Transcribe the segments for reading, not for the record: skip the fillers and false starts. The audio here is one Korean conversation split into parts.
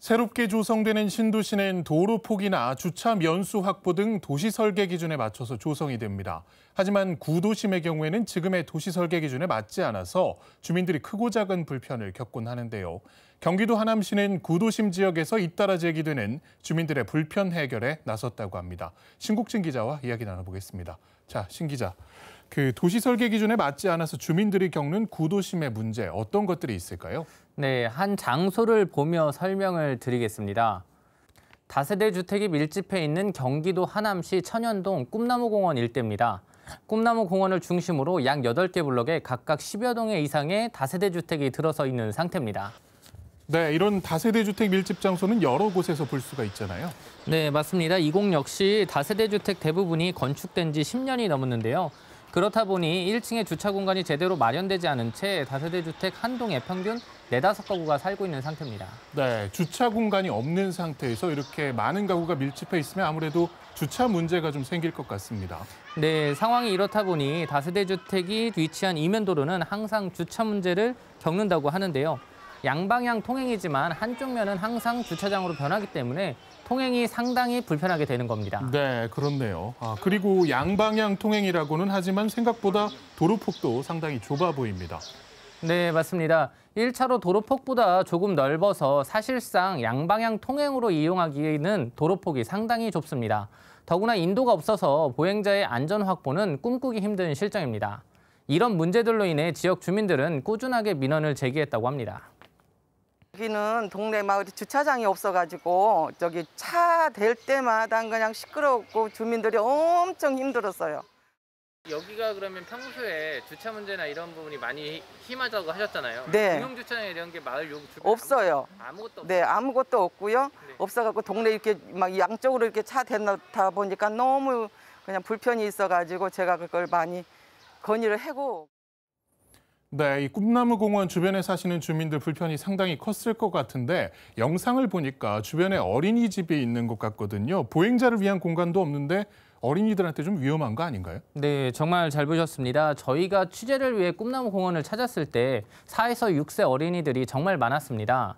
새롭게 조성되는 신도시는 도로 폭이나 주차 면수 확보 등 도시 설계 기준에 맞춰서 조성이 됩니다. 하지만 구도심의 경우에는 지금의 도시 설계 기준에 맞지 않아서 주민들이 크고 작은 불편을 겪곤 하는데요. 경기도 하남시는 구도심 지역에서 잇따라 제기되는 주민들의 불편 해결에 나섰다고 합니다. 신국진 기자와 이야기 나눠보겠습니다. 자, 신 기자, 도시 설계 기준에 맞지 않아서 주민들이 겪는 구도심의 문제, 어떤 것들이 있을까요? 네, 한 장소를 보며 설명을 드리겠습니다. 다세대 주택이 밀집해 있는 경기도 하남시 천연동 꿈나무공원 일대입니다. 꿈나무공원을 중심으로 약 8개 블록에 각각 10여 동의 이상의 다세대 주택이 들어서 있는 상태입니다. 네, 이런 다세대 주택 밀집 장소는 여러 곳에서 볼 수가 있잖아요. 네, 맞습니다. 이 곳 역시 다세대 주택 대부분이 건축된 지 10년이 넘었는데요. 그렇다 보니 1층에 주차 공간이 제대로 마련되지 않은 채 다세대 주택 한 동에 평균 4~5가구가 살고 있는 상태입니다. 네, 주차 공간이 없는 상태에서 이렇게 많은 가구가 밀집해 있으면 아무래도 주차 문제가 좀 생길 것 같습니다. 네, 상황이 이렇다 보니 다세대 주택이 위치한 이면도로는 항상 주차 문제를 겪는다고 하는데요. 양방향 통행이지만 한쪽 면은 항상 주차장으로 변하기 때문에 통행이 상당히 불편하게 되는 겁니다. 네, 그렇네요. 그리고 양방향 통행이라고는 하지만 생각보다 도로폭도 상당히 좁아 보입니다. 네, 맞습니다. 1차로 도로폭보다 조금 넓어서 사실상 양방향 통행으로 이용하기에는 도로폭이 상당히 좁습니다. 더구나 인도가 없어서 보행자의 안전 확보는 꿈꾸기 힘든 실정입니다. 이런 문제들로 인해 지역 주민들은 꾸준하게 민원을 제기했다고 합니다. 여기는 동네 마을에 주차장이 없어가지고 저기 차 댈 때마다 그냥 시끄럽고 주민들이 엄청 힘들었어요. 여기가 그러면 평소에 주차 문제나 이런 부분이 많이 심하다고 하셨잖아요. 네. 공용 주차장 이런 게 마을 주변에 없어요. 아무것도 없어요. 네, 아무것도 없고요. 네. 없어갖고 동네 이렇게 막 양쪽으로 이렇게 차 대놓다 보니까 너무 그냥 불편이 있어가지고 제가 그걸 많이 건의를 하고. 네, 이 꿈나무공원 주변에 사시는 주민들 불편이 상당히 컸을 것 같은데 영상을 보니까 주변에 어린이집이 있는 것 같거든요. 보행자를 위한 공간도 없는데 어린이들한테 좀 위험한 거 아닌가요? 네, 정말 잘 보셨습니다. 저희가 취재를 위해 꿈나무공원을 찾았을 때 4에서 6세 어린이들이 정말 많았습니다.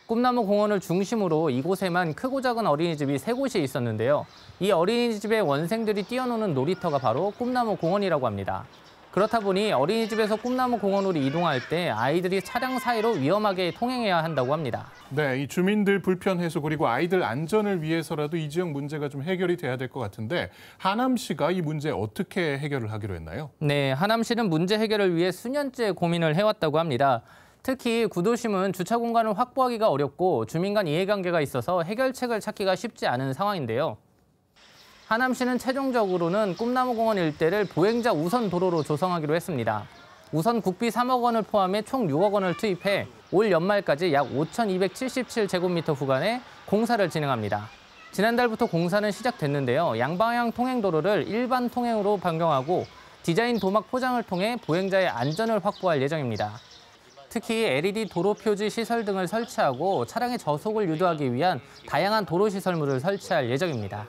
꿈나무공원을 중심으로 이곳에만 크고 작은 어린이집이 3곳이 있었는데요. 이 어린이집의 원생들이 뛰어노는 놀이터가 바로 꿈나무공원이라고 합니다. 그렇다 보니 어린이집에서 꿈나무공원으로 이동할 때 아이들이 차량 사이로 위험하게 통행해야 한다고 합니다. 네, 이 주민들 불편 해소 그리고 아이들 안전을 위해서라도 이 지역 문제가 좀 해결이 돼야 될 것 같은데 하남시가 이 문제 어떻게 해결을 하기로 했나요? 네, 하남시는 문제 해결을 위해 수년째 고민을 해왔다고 합니다. 특히 구도심은 주차 공간을 확보하기가 어렵고 주민 간 이해관계가 있어서 해결책을 찾기가 쉽지 않은 상황인데요. 하남시는 최종적으로는 꿈나무공원 일대를 보행자 우선 도로로 조성하기로 했습니다. 우선 국비 3억 원을 포함해 총 6억 원을 투입해 올 연말까지 약 5,277제곱미터 구간에 공사를 진행합니다. 지난달부터 공사는 시작됐는데요. 양방향 통행도로를 일반 통행으로 변경하고 디자인 도막 포장을 통해 보행자의 안전을 확보할 예정입니다. 특히 LED 도로 표지 시설 등을 설치하고 차량의 저속을 유도하기 위한 다양한 도로 시설물을 설치할 예정입니다.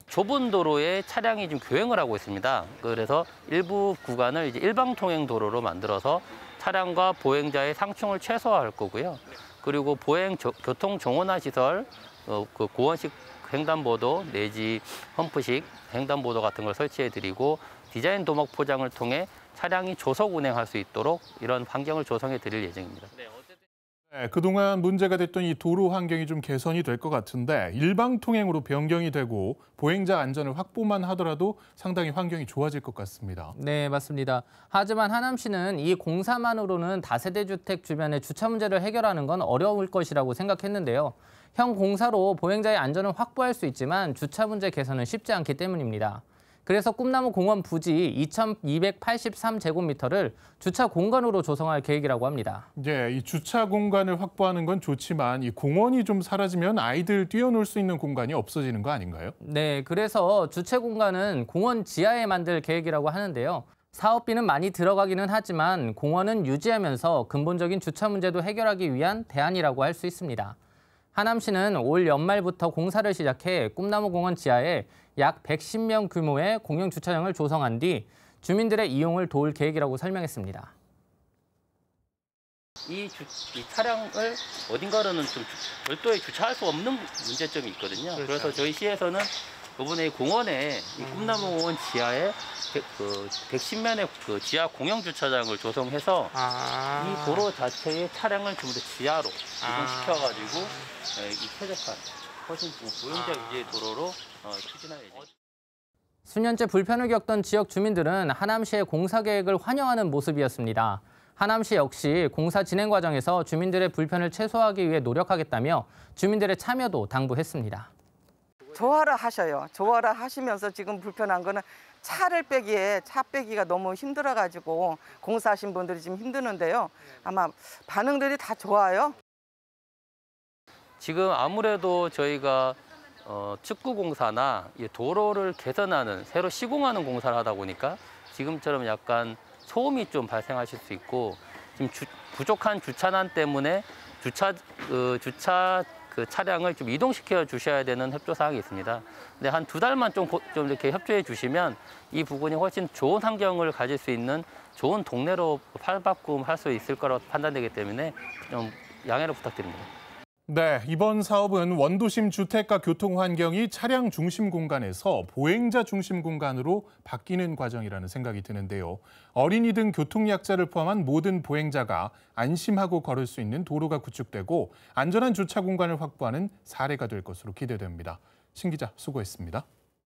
좁은 도로에 차량이 지금 교행을 하고 있습니다. 그래서 일부 구간을 이제 일방 통행 도로로 만들어서 차량과 보행자의 상충을 최소화할 거고요. 그리고 교통 정원화 시설, 그 고원식 횡단보도 내지 험프식 횡단보도 같은 걸 설치해드리고 디자인 도막 포장을 통해 차량이 조속 운행할 수 있도록 이런 환경을 조성해 드릴 예정입니다. 네, 그동안 문제가 됐던 이 도로 환경이 좀 개선이 될 것 같은데 일방 통행으로 변경이 되고 보행자 안전을 확보만 하더라도 상당히 환경이 좋아질 것 같습니다. 네, 맞습니다. 하지만 하남시는 이 공사만으로는 다세대 주택 주변의 주차 문제를 해결하는 건 어려울 것이라고 생각했는데요. 현 공사로 보행자의 안전을 확보할 수 있지만 주차 문제 개선은 쉽지 않기 때문입니다. 그래서 꿈나무공원 부지 2,283제곱미터를 주차 공간으로 조성할 계획이라고 합니다. 네, 이 주차 공간을 확보하는 건 좋지만 이 공원이 좀 사라지면 아이들 뛰어놀 수 있는 공간이 없어지는 거 아닌가요? 네, 그래서 주차 공간은 공원 지하에 만들 계획이라고 하는데요. 사업비는 많이 들어가기는 하지만 공원은 유지하면서 근본적인 주차 문제도 해결하기 위한 대안이라고 할 수 있습니다. 하남시는 올 연말부터 공사를 시작해 꿈나무공원 지하에 약 110명 규모의 공영 주차장을 조성한 뒤 주민들의 이용을 도울 계획이라고 설명했습니다. 이 차량을 어딘가로는 좀 별도에 주차할 수 없는 문제점이 있거든요. 그래서 저희 시에서는 이번에 공원에 이 꿈나무공원 지하에 110면의 그 지하 공영 주차장을 조성해서 이 도로 자체의 차량을 전부 다 지하로 이동시켜가지고 이 쾌적한 훨씬 보행자 위주의 도로로 추진할 예정입니다. 수년째 불편을 겪던 지역 주민들은 하남시의 공사 계획을 환영하는 모습이었습니다. 하남시 역시 공사 진행 과정에서 주민들의 불편을 최소화하기 위해 노력하겠다며 주민들의 참여도 당부했습니다. 조화를 하셔요. 조화를 하시면서 지금 불편한 거는 차를 빼기에 차 빼기가 너무 힘들어가지고 공사하신 분들이 지금 힘드는데요. 아마 반응들이 다 좋아요. 지금 아무래도 저희가 축구 공사나 도로를 개선하는 새로 시공하는 공사를 하다 보니까 지금처럼 약간 소음이 좀 발생하실 수 있고 지금 부족한 주차난 때문에 주차 차량을 좀 이동시켜 주셔야 되는 협조 사항이 있습니다. 근데 한 2달만 좀 이렇게 협조해 주시면 이 부분이 훨씬 좋은 환경을 가질 수 있는 좋은 동네로 팔바꿈할 수 있을 거라고 판단되기 때문에 좀 양해를 부탁드립니다. 네, 이번 사업은 원도심 주택가 교통 환경이 차량 중심 공간에서 보행자 중심 공간으로 바뀌는 과정이라는 생각이 드는데요. 어린이 등 교통약자를 포함한 모든 보행자가 안심하고 걸을 수 있는 도로가 구축되고 안전한 주차 공간을 확보하는 사례가 될 것으로 기대됩니다. 신 기자 수고했습니다.